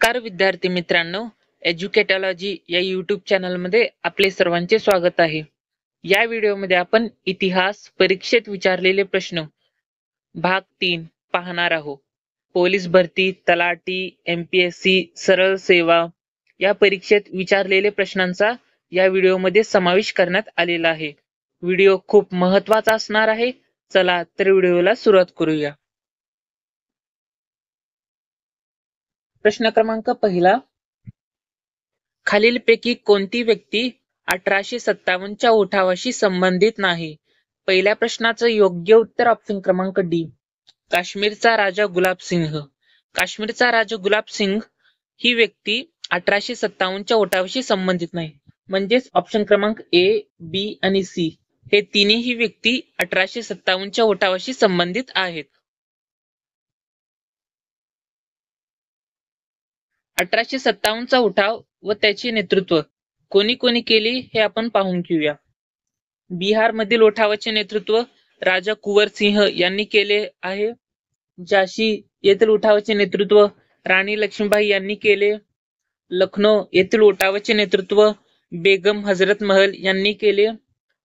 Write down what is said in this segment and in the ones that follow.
नमस्कार विद्यार्थी मित्रांनो, एज्युकेटॉलॉजी या यूट्यूब चॅनलमध्ये आपले सर्वांचे स्वागत आहे। या व्हिडिओमध्ये आपण इतिहास परीक्षेत विचारलेले प्रश्न भाग 3 पाहणार आहोत। पोलीस भरती, तलाठी, MPSC, सरळ सेवा या परीक्षेत विचारलेले प्रश्नांचा या व्हिडिओमध्ये समावेश करण्यात आलेला आहे। व्हिडिओ खूप महत्त्वाचा असणार आहे। चला तर व्हिडिओला सुरुवात करूया। प्रश्न क्रमांक पहिला, खालीलपैकी कोणती व्यक्ती 1857च्या उठावाशी संबंधित नाही? पहिल्या प्रश्नाचं योग्य उत्तर ऑप्शन क्रमांक डी, काश्मीरचा राजा गुलाब सिंह। काश्मीरचा राजा गुलाब सिंह ही व्यक्ती 1857च्या उठावाशी संबंधित नाही। म्हणजेच ऑप्शन क्रमांक ए, बी आणि सी हे तिन्ही व्यक्ती 1857च्या उठावाशी संबंधित आहेत। 1857चा उठाव व त्याचे नेतृत्व कोणी कोणी केले हे आपण पाहून घेऊया। बिहार मधील उठावाचे नेतृत्व राजा कुंवर सिंह यांनी केले आहे। झाशी येथील उठावाचे नेतृत्व राणी लक्ष्मीबाई यांनी केले। लखनौ येथील उठावाचे नेतृत्व बेगम हजरत महल यांनी केले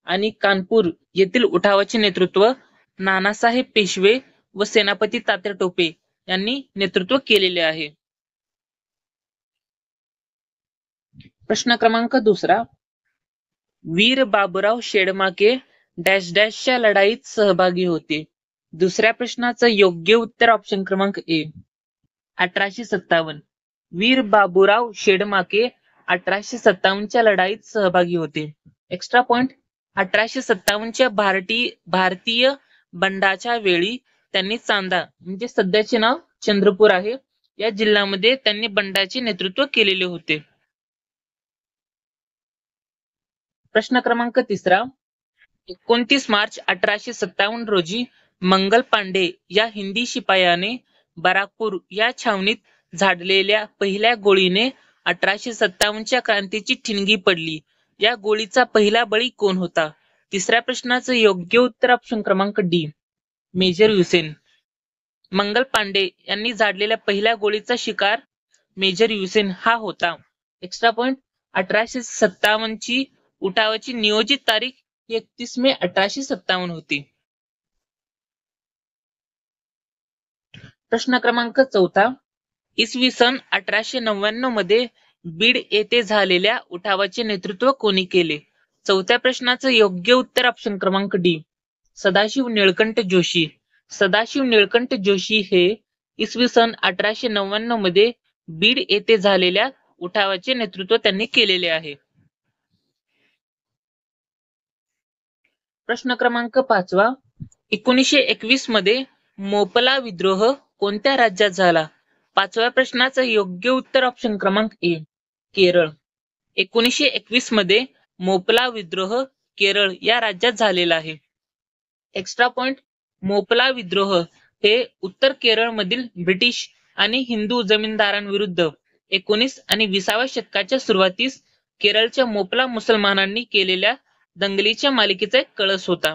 आणि कानपूर येथील उठावाचे नेतृत्व नानासाहेब पेशवे व सेनापती तात्या टोपे यांनी नेतृत्व केलेले आहे। प्रश्न क्रमांक दुसरा, वीर बाबूराव शेडमाके डॅश डॅशच्या लढाईत सहभागी होते। दुसऱ्या प्रश्नाचं योग्य उत्तर ऑप्शन क्रमांक ए, 1857। वीर बाबूराव शेडमाके 1857च्या लढाईत सहभागी होते। एक्स्ट्रा पॉइंट, 1857च्या भारतीय बंडाच्या वेळी त्यांनी चांदा म्हणजे सध्याचे नाव चंद्रपूर आहे या जिल्ह्यामध्ये त्यांनी बंडाचे नेतृत्व केलेले होते। प्रश्न क्रमांक तिसरा, 29 मार्च 1857 रोजी मंगल पांडे या हिंदी शिपायाने बराकपूर या छावणीत झाडलेल्या पहिल्या गोळीने 1857च्या क्रांतीची ठिणगी पडली। या गोळीचा पहिला बळी कोण होता? तिसऱ्या प्रश्नाचं योग्य उत्तर ऑप्शन क्रमांक डी, मेजर हुसेन। मंगल पांडे यांनी झाडलेल्या पहिल्या गोळीचा शिकार मेजर हुसेन हा होता। एक्स्ट्रा पॉइंट, 1857ची उठावाची नियोजित तारीख 31 मे 1857 होती। प्रश्न क्रमांक चौथा, इसवी सन 1899 मध्ये बीड येथे झालेल्या उठावाचे नेतृत्व कोणी केले? चौथ्या प्रश्नाचं योग्य उत्तर ऑप्शन क्रमांक डी, सदाशिव निळकंठ जोशी। सदाशिव निळकंठ जोशी हे इसवी सन 1899 मध्ये बीड येथे झालेल्या उठावाचे नेतृत्व त्यांनी केलेले आहे। प्रश्न क्रमांक पाचवा, 1921 मध्ये मोपला विद्रोह कोणत्या राज्यात झाला? पाचव्या प्रश्नाचं योग्य उत्तर ऑप्शन क्रमांक ए, केरळ। 1921 मध्ये मोपला विद्रोह केरळ या राज्यात झालेला आहे। एक्स्ट्रा पॉइंट, मोपला विद्रोह हे उत्तर केरळ मधील ब्रिटिश आणि हिंदू जमीनदारांविरुद्ध 19 आणि 20व्या शतकाच्या सुरुवातीस केरळच्या मोपला मुसलमानांनी केलेल्या दंगलीच्या मालिकेचा एक कळस होता।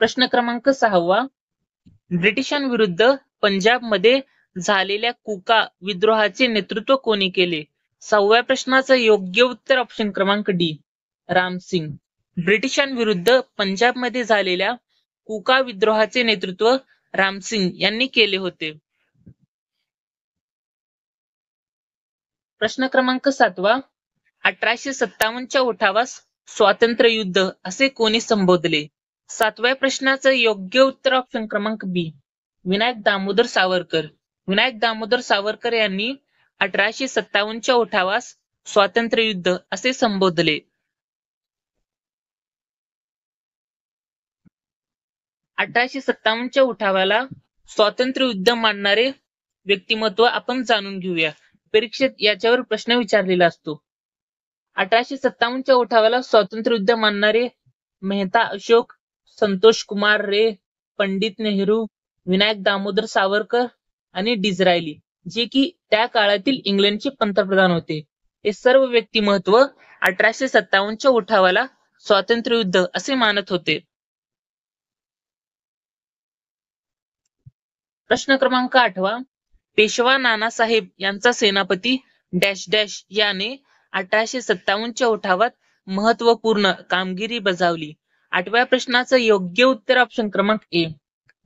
प्रश्न क्रमांक 6वा, ब्रिटिशांविरुद्ध पंजाब मध्ये झालेल्या कुका विद्रोहाचे नेतृत्व कोणी केले? 6व्या प्रश्नाचं योग्य उत्तर ऑप्शन क्रमांक डी, रामसिंग। ब्रिटिशांविरुद्ध पंजाब मध्ये झालेल्या कुका विद्रोहाचे नेतृत्व रामसिंग यांनी केले होते। प्रश्न क्रमांक 7वा, 1857च्या उठावास स्वातंत्र्य युद्ध असे कोणी संबोधले? 7व्या प्रश्नाचं योग्य उत्तर ऑप्शन क्रमांक बी, विनायक दामोदर सावरकर। विनायक दामोदर सावरकर यांनी 1857च्या उठावास स्वातंत्र्य युद्ध असे संबोधले। 1857च्या उठावाला स्वातंत्र्य युद्ध मानणारे व्यक्तिमत्व आपण जाणून घेऊया। परीक्षेत याच्यावर प्रश्न विचारलेला असतो। 1857च्या उठावाला स्वातंत्र्य युद्ध मानणारे मेहता अशोक, संतोष कुमार रे, पंडित नेहरू, विनायक दामोदर सावरकर आणि डिझरायली, जे की त्या काळातील इंग्लंडचे पंतप्रधान होते। हे सर्व व्यक्तिमत्व 1857च्या उठावाला स्वातंत्र्य युद्ध असे मानत होते। प्रश्न क्रमांक 8वा, पेशवा नानासाहेब यांचा सेनापती डॅश डॅश याने 1857च्या उठावात महत्वपूर्ण कामगिरी बजावली. 8व्या प्रश्नाचं योग्य उत्तर ऑप्शन क्रमांक ए,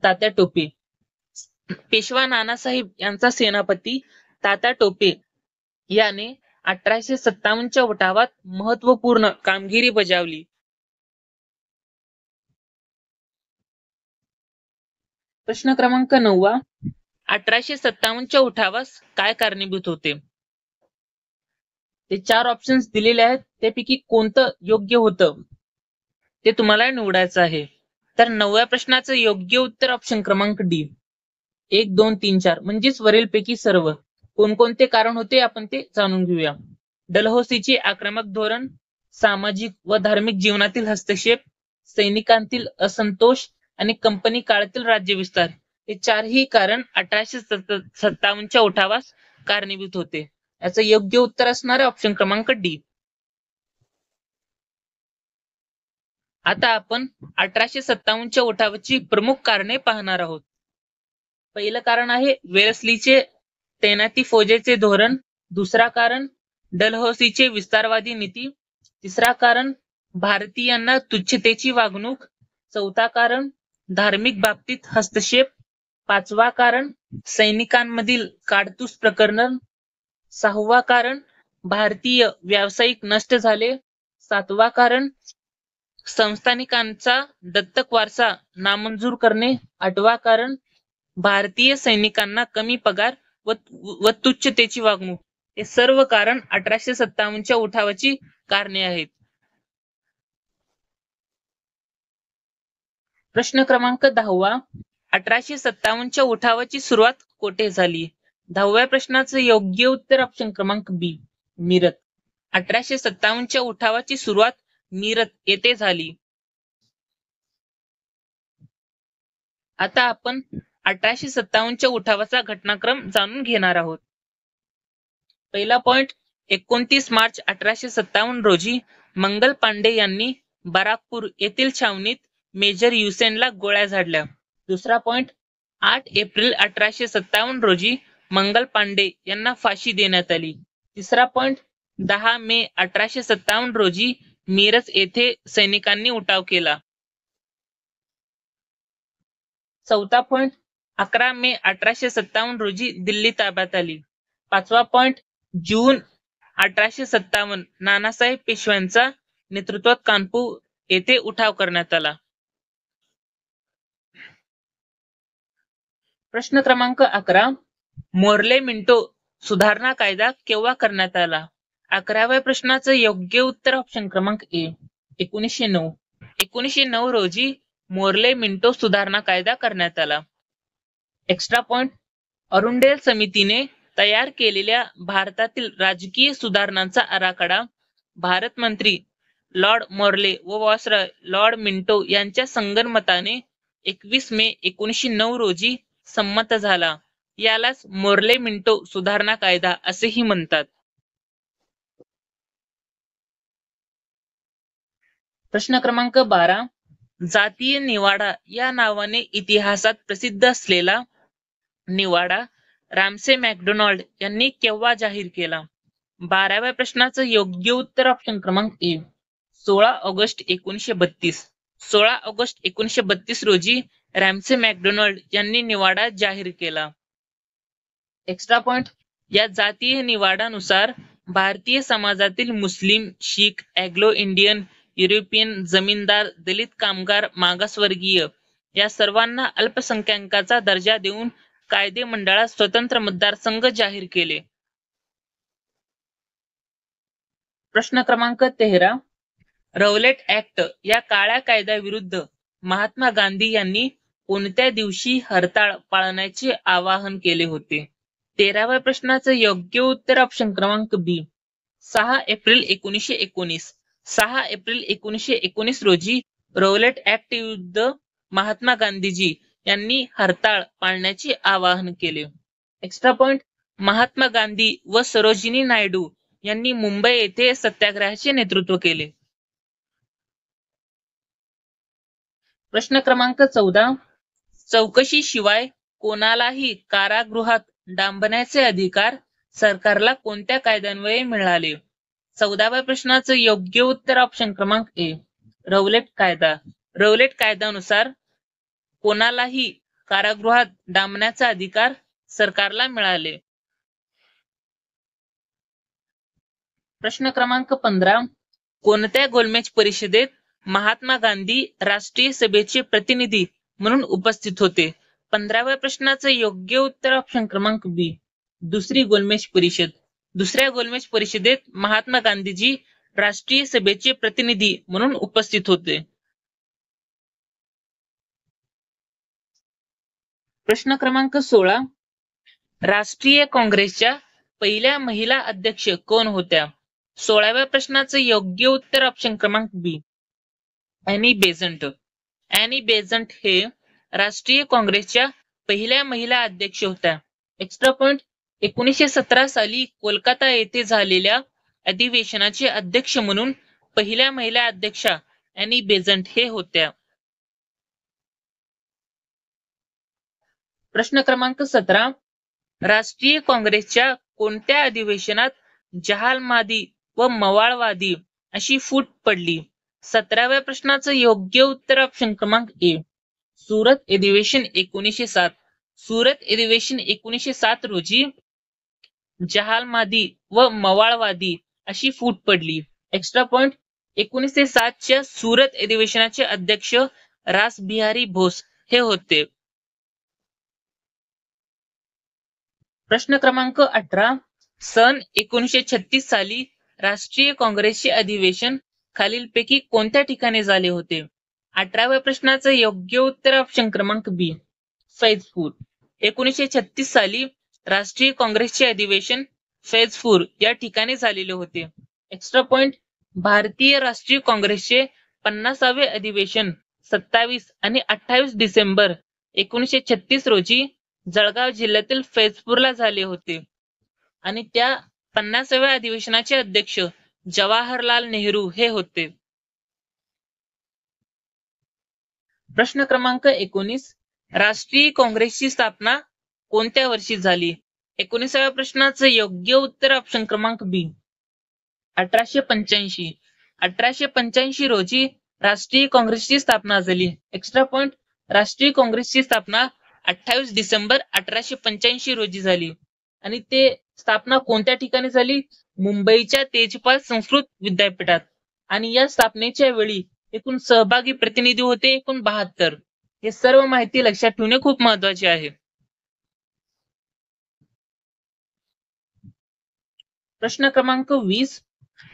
तात्या टोपे. पेशवा नानासाहेब यांचा सेनापती तात्या टोपे याने 1857च्या उठावात महत्वपूर्ण कामगिरी बजावली. प्रश्न क्रमांक 9वा, 1857च्या उठावास काय कारणीभूत होते? ते 4 ऑप्शन्स दिलेले आहेत, त्यापैकी कोणतं योग्य होतं ते तुम्हाला निवडायचं आहे. तर 9व्या प्रश्नाचं योग्य उत्तर ऑप्शन क्रमांक डी, 1, 2, 3, 4 म्हणजेच वरीलपैकी सर्व. कोणकोणते कारण होते आपण ते जाणून घेऊया. डलहौसीचे आक्रमक धोरण, सामाजिक व धार्मिक जीवनातील हस्तक्षेप, सैनिकांतील असंतोष आणि कंपनी काळातील राज्यविस्तार, हे 4ही कारण 1857च्या उठावास कारणीभूत होते. याचं योग्य उत्तर असणार आहे ऑप्शन क्रमांक डी. आता आपण 1857च्या उठावाची प्रमुख कारणे पाहणार आहोत. पहिलं कारण आहे वेल्सलीचे तैनाती फौजेचे धोरण. दुसरा कारण डलहौसीचे विस्तारवादी नीती. तिसरा कारण भारतीयांना तुच्छतेची वागणूक. चौथा कारण धार्मिक बाबतीत हस्तक्षेप. 5वा कारण सैनिकांमधील काडतूस प्रकरण. 6वा कारण भारतीय व्यावसायिक नष्ट झाले. 7वा कारण संस्थानिकांचा दत्तक वारसा नामंजूर करणे. 8वा कारण भारतीय सैनिकांना कमी पगार व तुच्छतेची वागणूक. हे सर्व कारण 1857च्या उठावाची कारणे आहेत. प्रश्न क्रमांक 10वा, 1857च्या उठावाची सुरुवात कोठे झाली? 10व्या प्रश्नाचं योग्य उत्तर ऑप्शन क्रमांक बी, मीरत. 1857च्या उठावाची सुरुवात मीरत येथे झाली. आता आपण 1857च्या उठावाचा घटनाक्रम जाणून घेणार आहोत. पहिला पॉइंट, 29 मार्च 1857 रोजी मंगल पांडे यांनी बराकपूर येथील छावणीत मेजर युसेनला गोळ्या झाडल्या. दुसरा पॉइंट, 8 एप्रिल 1857 रोजी मंगल पांडे यांना फाशी देण्यात आली. तिसरा पॉइंट, 10 मे 1857 रोजी मिरज येथे सैनिकांनी उठाव केला. चौथा पॉइंट, 11 मे 1857 रोजी दिल्ली ताब्यात आली. 5वा पॉइंट, जून 1857 नानासाहेब पेशव्यांच्या नेतृत्वात कानपूर येथे उठाव करण्यात आला. प्रश्न क्रमांक 11, मोर्ले मिंटो सुधारणा कायदा केव्हा करण्यात आला? 11व्या प्रश्नाचं योग्य उत्तर ऑप्शन क्रमांक ए, 1909. 1909 रोजी मोर्ले मिंटो सुधारणा कायदा करण्यात आला. एक्स्ट्रा पॉइंट, अरुंडेल समितीने तयार केलेल्या भारतातील राजकीय सुधारणांचा आराखडा भारत मंत्री लॉर्ड मोर्ले व व्हायसरॉय लॉर्ड मिंटो यांच्या संगनमताने 21 मे 1909 रोजी संमत झाला. यालाच मोर्ले मिंटो सुधारणा कायदा असेही म्हणतात. प्रश्न क्रमांक 12, जातीय निवाडा या नावाने इतिहासात प्रसिद्ध असलेला निवाडा रामसे मॅकडोनाल्ड यांनी केव्हा जाहीर केला? 12व्या प्रश्नाचं योग्य उत्तर ऑप्शन क्रमांक ए, 16 ऑगस्ट 1932. 16 ऑगस्ट 1932 रोजी रॅमसे मॅकडोनाल्ड यांनी निवाडा जाहीर केला. एक्स्ट्रा पॉइंट, या जातीय निवाडानुसार भारतीय समाजातील मुस्लिम, शीख, अँग्लो इंडियन, युरोपियन, जमीनदार, दलित, कामगार, मागासवर्गीय या सर्वांना अल्पसंख्याकांचा दर्जा देऊन कायदे मंडळात स्वतंत्र मतदारसंघ जाहीर केले. प्रश्न क्रमांक 13, रौलेट ऍक्ट या काळ्या कायद्याविरुद्ध महात्मा गांधी यांनी कोणत्या दिवशी हरताळ पाळण्याचे आवाहन केले होते? 13व्या प्रश्नाचं योग्य उत्तर ऑप्शन क्रमांक बी, 6 एप्रिल 1919. 6 एप्रिल 1919 रोजी रौलेट ऍक्ट विरुद्ध महात्मा गांधीजी यांनी हरताळ पाळण्याचे आवाहन केले. एक्स्ट्रा पॉइंट, महात्मा गांधी व सरोजिनी नायडू यांनी मुंबई येथे सत्याग्रहाचे नेतृत्व केले. प्रश्न क्रमांक 14, चौकशीशिवाय कोणालाही कारागृहात डांबण्याचे अधिकार सरकारला कोणत्या कायद्यान्वये मिळाले? 14व्या प्रश्नाचं योग्य उत्तर ऑप्शन क्रमांक ए, रौलेट कायदा. रौलेट कायद्यानुसार कोणालाही कारागृहात डांबण्याचा अधिकार सरकारला मिळाले. प्रश्न क्रमांक 15. कोणत्या गोलमेज परिषदेत महात्मा गांधी राष्ट्रीय सभेचे प्रतिनिधी म्हणून उपस्थित होते? 15व्या प्रश्नाचं योग्य उत्तर ऑप्शन क्रमांक बी, दुसरी गोलमेज परिषद. दुसऱ्या गोलमेज परिषदेत महात्मा गांधीजी राष्ट्रीय सभेचे प्रतिनिधी म्हणून उपस्थित होते. प्रश्न क्रमांक 16. राष्ट्रीय काँग्रेसच्या पहिल्या महिला अध्यक्ष कोण होत्या? 16व्या प्रश्नाचं योग्य उत्तर ऑप्शन क्रमांक बी, ॲनी बेझंट. ॲनी बेझंट हे राष्ट्रीय काँग्रेसच्या पहिल्या महिला अध्यक्ष होत्या. एक्स्ट्रा पॉइंट, 1917 साली कोलकाता येथे झालेल्या अधिवेशनाचे अध्यक्ष म्हणून पहिल्या महिला अध्यक्षा ॲनी बेझंट हे होत्या. प्रश्न क्रमांक 17. राष्ट्रीय काँग्रेसच्या कोणत्या अधिवेशनात जहालवादी व मवाळवादी अशी फूट पडली? 17व्या प्रश्नाचं योग्य उत्तर ऑप्शन क्रमांक ए, सुरत अधिवेशन 1907. सुरत अधिवेशन 1907 रोजी जहालवादी व मवाळवादी अशी फूट पडली. एक्स्ट्रा पॉइंट, 1907च्या सुरत अधिवेशनाचे अध्यक्ष रासबिहारी बोस हे होते. प्रश्न क्रमांक 18. सन 1936 साली राष्ट्रीय काँग्रेसचे अधिवेशन खालीलपैकी कोणत्या ठिकाणी झाले होते? 18व्या प्रश्नाचं योग्य उत्तर ऑप्शन क्रमांक बी, फैजपूर. 1936 साली राष्ट्रीय काँग्रेसचे अधिवेशन फैजपूर या ठिकाणी झालेले होते. एक्स्ट्रा पॉइंट, भारतीय राष्ट्रीय काँग्रेसचे 50वे अधिवेशन 27 आणि 28 डिसेंबर 1936 रोजी जळगाव जिल्ह्यातील फैजपूरला झाले होते आणि त्या 50व्या अधिवेशनाचे अध्यक्ष जवाहरलाल नेहरू हे होते. प्रश्न क्रमांक 19. राष्ट्रीय काँग्रेसची स्थापना कोणत्या वर्षी झाली? 19व्या प्रश्नाचं योग्य उत्तर ऑप्शन क्रमांक बी, 1885. 1885 रोजी राष्ट्रीय काँग्रेसची स्थापना झाली. एक्स्ट्रा पॉइंट, राष्ट्रीय काँग्रेसची स्थापना 28 डिसेंबर 1885 रोजी झाली आणि ते स्थापना कोणत्या ठिकाणी झाली? मुंबईच्या तेजपाल संस्कृत विद्यापीठात. आणि या स्थापनेच्या वेळी एकूण सहभागी प्रतिनिधी होते एकूण 72. हे सर्व माहिती लक्षात ठेवणे खूप महत्वाचे आहे. प्रश्न क्रमांक 20.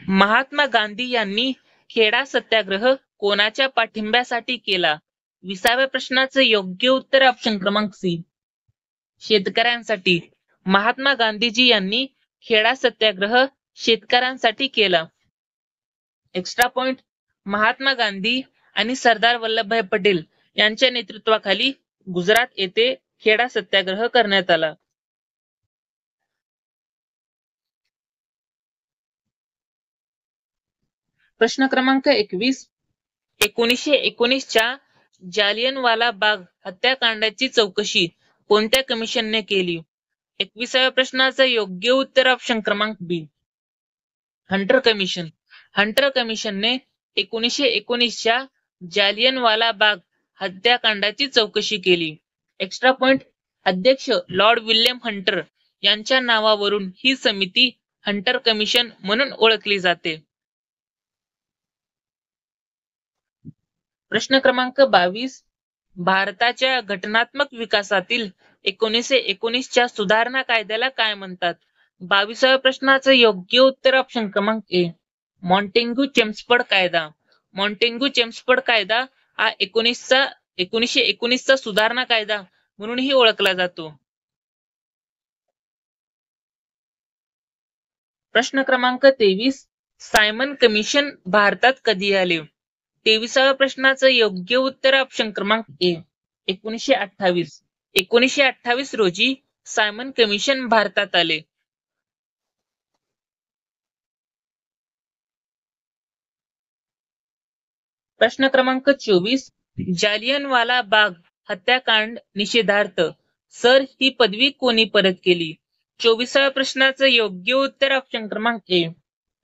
महात्मा गांधी यांनी खेडा सत्याग्रह कोणाच्या पाठिंब्यासाठी केला? 20व्या प्रश्नाचं योग्य उत्तर ऑप्शन क्रमांक सी, शेतकऱ्यांसाठी. महात्मा गांधीजी यांनी खेडा सत्याग्रह शेतकऱ्यांसाठी केला. एक्स्ट्रा पॉइंट, महात्मा गांधी आणि सरदार वल्लभभाई पटेल यांच्या नेतृत्वाखाली गुजरात येथे खेडा सत्याग्रह करण्यात आला. प्रश्न क्रमांक 21. 1919च्या जालियनवाला बाग हत्याकांडाची चौकशी कोणत्या कमिशनने केली? 21व्या प्रश्नाचं योग्य उत्तर ऑप्शन क्रमांक बी, Hunter commission. Hunter कमिशनने 1919च्या Jallianwala Bagh हत्याकांडाची चौकशी केली. एक्स्ट्रा पॉइंट, अध्यक्ष लॉर्ड विल्यम हंटर यांच्या नावावरून ही समिती हंटर कमिशन म्हणून ओळखली जाते. प्रश्न क्रमांक 22. भारताच्या घटनात्मक विकासातील 1919च्या सुधारणा कायद्याला काय म्हणतात? 22व्या प्रश्नाचं योग्य उत्तर ऑप्शन क्रमांक ए, मॉन्टेग्यू चेम्सफोर्ड कायदा. मॉन्टेग्यू चेम्सफोर्ड कायदा हा 1919चा सुधारणा कायदा म्हणूनही ओळखला जातो. प्रश्न क्रमांक 23. सायमन कमिशन भारतात कधी आले? 23व्या प्रश्नाचं योग्य उत्तर ऑप्शन क्रमांक ए, 1928. 1928 रोजी सायमन कमिशन भारतात आले. प्रश्न क्रमांक 24. जालियनवाला बाग हत्याकांड निषेधार्थ सर ही पदवी कोणी परत केली? 24व्या प्रश्नाचं योग्य उत्तर ऑप्शन क्रमांक ए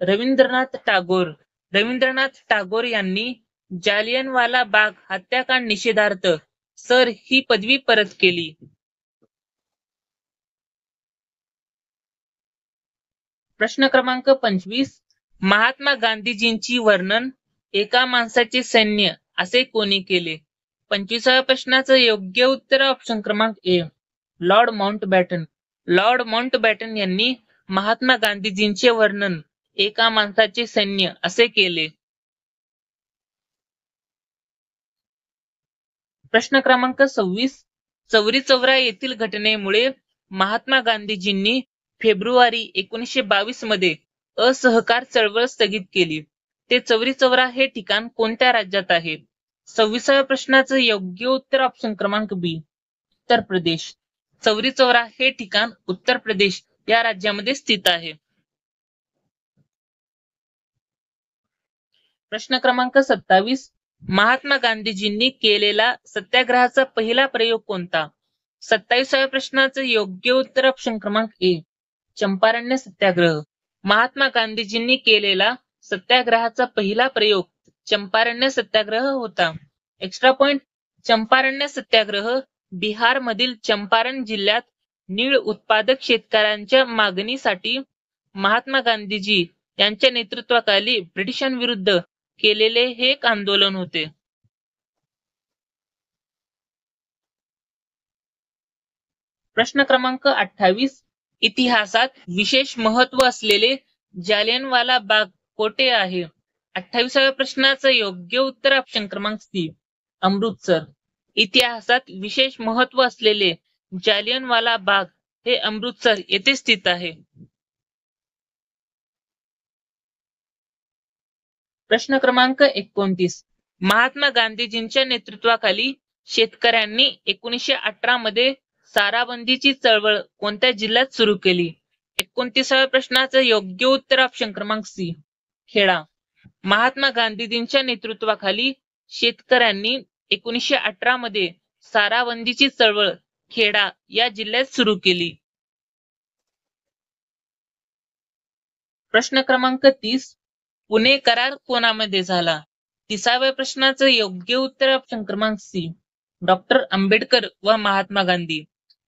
रवींद्रनाथ टागोर. रवींद्रनाथ टागोर यांनी जालियनवाला बाग हत्याकांड निषेधार्थ सर ही पदवी परत केली. प्रश्न क्रमांक 25 महात्मा गांधीजींची वर्णन एका माणसाचे सैन्य असे कोणी केले? 25व्या प्रश्नाचं योग्य उत्तर ऑप्शन क्रमांक ए लॉर्ड माउंटबॅटन. लॉर्ड माउंटबॅटन यांनी महात्मा गांधीजींचे वर्णन एका माणसाचे सैन्य असे केले. प्रश्न क्रमांक 26 चौरी चौरा येथील घटनेमुळे महात्मा गांधीजींनी फेब्रुवारी 1922 मध्ये असहकार चळवळ स्थगित केली. ते चौरी चौरा हे ठिकाण कोणत्या राज्यात आहे? 26व्या प्रश्नाचं योग्य उत्तर ऑप्शन क्रमांक बी उत्तर प्रदेश. चौरी चौरा हे ठिकाण उत्तर प्रदेश या राज्यामध्ये स्थित आहे. प्रश्न क्रमांक 27 महात्मा गांधीजींनी केलेला सत्याग्रहाचा पहिला प्रयोग कोणता? 27व्या प्रश्नाचं योग्य उत्तर ऑप्शन क्रमांक ए चंपारण्य सत्याग्रह. महात्मा गांधीजींनी केलेला सत्याग्रहाचा पहिला प्रयोग चंपारण्य सत्याग्रह होता. एक्स्ट्रा पॉइंट चंपारण्य सत्याग्रह बिहार मधील चंपारण जिल्ह्यात नीळ उत्पादक शेतकऱ्यांच्या मागणीसाठी महात्मा गांधीजी यांच्या नेतृत्वाखाली ब्रिटिशांविरुद्ध केलेले हे एक आंदोलन होते. प्रश्न क्रमांक 28 इतिहासात विशेष महत्व असलेले जालियनवाला बाग कोठे आहे? 28व्या प्रश्नाचं योग्य उत्तर ऑप्शन क्रमांक सी अमृतसर. इतिहासात विशेष महत्व असलेले जालियनवाला बाग हे अमृतसर येथे स्थित आहे. प्रश्न क्रमांक 29 महात्मा गांधीजींच्या नेतृत्वाखाली शेतकऱ्यांनी 1918 मध्ये साराबंदीची चळवळ कोणत्या जिल्ह्यात सुरू केली? 29व्या प्रश्नाचं योग्य उत्तर ऑप्शन क्रमांक सी खेडा. महात्मा गांधीजींच्या नेतृत्वाखाली शेतकऱ्यांनी 1918 मध्ये साराबंदीची चळवळ खेडा या जिल्ह्यात सुरू केली. प्रश्न क्रमांक 30 पुणे करार कोणामध्ये झाला? 30व्या प्रश्नाचं योग्य उत्तर ऑप्शन क्रमांक सी डॉक्टर आंबेडकर व महात्मा गांधी.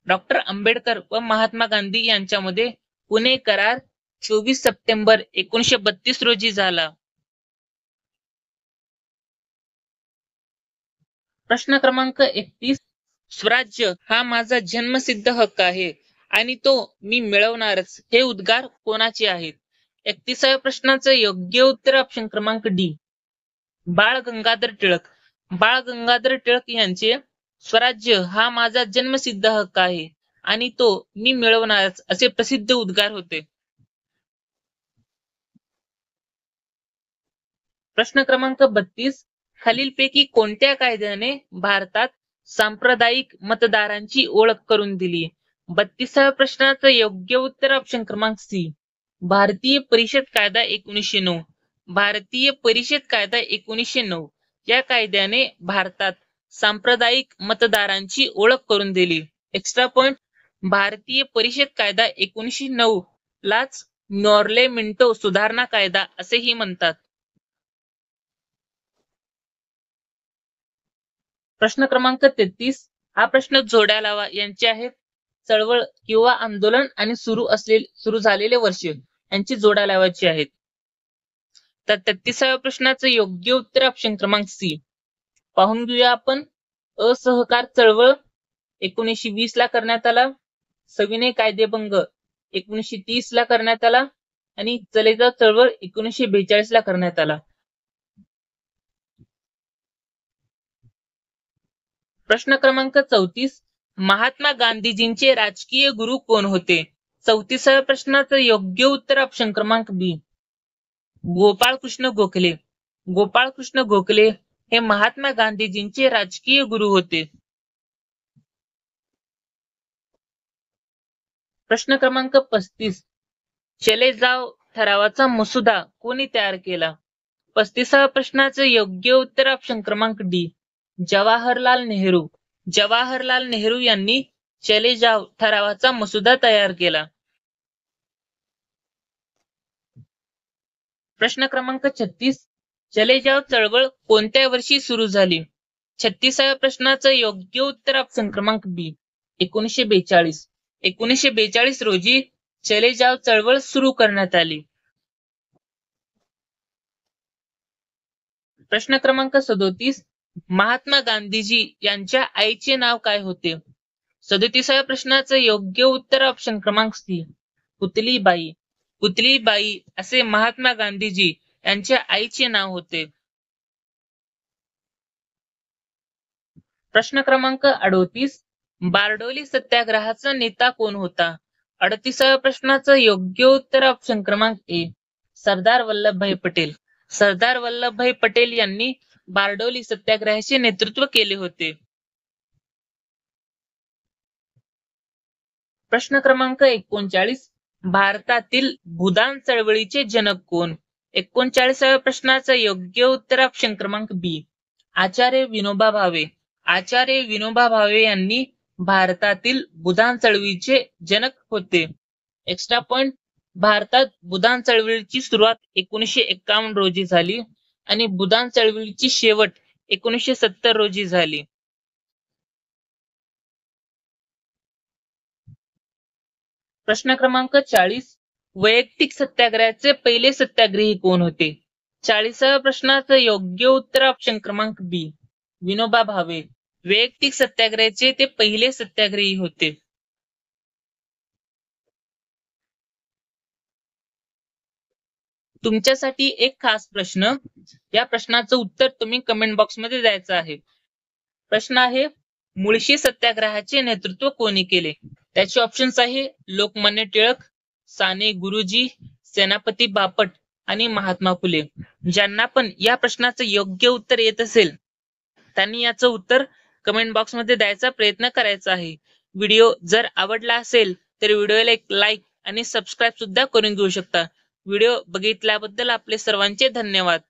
डॉक्टर आंबेडकर व महात्मा गांधी यांच्यामध्ये पुणे करार 24 सप्टेंबर 1932 रोजी झाला. प्रश्न क्रमांक 31 स्वराज्य हा माझा जन्मसिद्ध हक्क आहे आणि तो मी मिळवणारच हे उद्गार कोणाचे आहेत? 31व्या प्रश्नाचं योग्य उत्तर ऑप्शन क्रमांक डी बाळ गंगाधर टिळक. बाळ गंगाधर टिळक यांचे स्वराज्य हा माझा जन्मसिद्ध हक्क आहे आणि तो मी मिळवणारच असे प्रसिद्ध उद्गार होते. प्रश्न क्रमांक 32 खालीलपैकी कोणत्या कायद्याने भारतात सांप्रदायिक मतदारांची ओळख करून दिली? 32व्या प्रश्नाचं योग्य उत्तर ऑप्शन क्रमांक सी भारतीय परिषद कायदा 1909. भारतीय परिषद कायदा 1909 या कायद्याने भारतात सांप्रदायिक मतदारांची ओळख करून दिली. एक्स्ट्रा पॉइंट भारतीय परिषद कायदा 1909 लाच नॉर्ले मिंटो सुधारणा कायदा असेही म्हणतात. प्रश्न क्रमांक 33 हा प्रश्न जोड्या लावा यांचे आहेत. चळवळ किंवा आंदोलन आणि सुरू झालेले वर्ष यांची जोड्या लावायची आहेत. तर 33व्या प्रश्नाचं योग्य उत्तर ऑप्शन क्रमांक सी पाहून घेऊया आपण. असहकार चळवळ 1920 ला करण्यात आला. सविनय कायदेभंग 1930 ला करण्यात आला आणि चलेजाव चळवळ 1942 ला करण्यात आला. प्रश्न क्रमांक 34 महात्मा गांधीजींचे राजकीय गुरु कोण होते? 34व्या प्रश्नाचं योग्य उत्तर ऑप्शन क्रमांक बी गोपाळकृष्ण गोखले. गोपाळकृष्ण गोखले हे महात्मा गांधीजींचे राजकीय गुरु होते. प्रश्न क्रमांक 35 चले जाव ठरावाचा मसुदा कोणी तयार केला? 35व्या प्रश्नाचं योग्य उत्तर ऑप्शन क्रमांक डी जवाहरलाल नेहरू. जवाहरलाल नेहरू यांनी चले जाव ठरावाचा मसुदा तयार केला? प्रश्न क्रमांक 36. चले जाव चळवळ कोणत्या वर्षी सुरू झाली? 36व्या प्रश्नाचं योग्य उत्तर ऑप्शन क्रमांक बी 1942. 1942 रोजी चले जाव चळवळ सुरू करण्यात आली. प्रश्न क्रमांक 37. महात्मा गांधीजी यांच्या आईचे नाव काय होते? 37व्या प्रश्नाचं योग्य उत्तर ऑप्शन क्रमांक सी पुतलीबाई. पुतलीबाई असे महात्मा गांधीजी यांच्या आईचे नाव होते. प्रश्न क्रमांक 38. बारडोली सत्याग्रहाचा नेता कोण होता? 38व्या प्रश्नाचं योग्य उत्तर ऑप्शन क्रमांक ए सरदार वल्लभभाई पटेल. सरदार वल्लभभाई पटेल यांनी बारडोली सत्याग्रहाचे नेतृत्व केले होते. प्रश्न क्रमांक 39. भारतातील भूदान चळवळीचे जनक कोण? 39व्या प्रश्नाचं योग्य उत्तर ऑप्शन क्रमांक बी आचार्य विनोबा भावे. आचार्य विनोबा भावे यांनी भारतातील भूदान चळवळीचे जनक होते. Extra point. भारतात भूदान चळवळीची सुरुवात 1951 रोजी झाली आणि भूदान चळवळीची शेवट 1970 रोजी झाली. प्रश्न क्रमांक 40. वैयक्तिक सत्याग्रहाचे पहिले सत्याग्रही कोण होते? 40व्या प्रश्नाचं योग्य उत्तर ऑप्शन क्रमांक बी विनोबा भावे. वैयक्तिक सत्याग्रहाचे ते पहिले सत्याग्रही होते. तुमच्यासाठी एक खास प्रश्न. या प्रश्नाचं उत्तर तुम्ही कमेंट बॉक्समध्ये द्यायचं आहे. प्रश्न आहे, मुळशी सत्याग्रहाचे नेतृत्व कोणी केले? त्याचे ऑप्शन्स आहे लोकमान्य टिळक, साने गुरुजी, सेनापती बापट आणि महात्मा फुले. ज्यांना पण या प्रश्नाचं योग्य उत्तर येत असेल त्यांनी याचं उत्तर कमेंट बॉक्समध्ये द्यायचा प्रयत्न करायचा आहे. व्हिडिओ जर आवडला असेल तर व्हिडिओला एक लाईक आणि सबस्क्राईब सुद्धा करून घेऊ शकता. व्हिडिओ बघितल्याबद्दल आपले सर्वांचे धन्यवाद.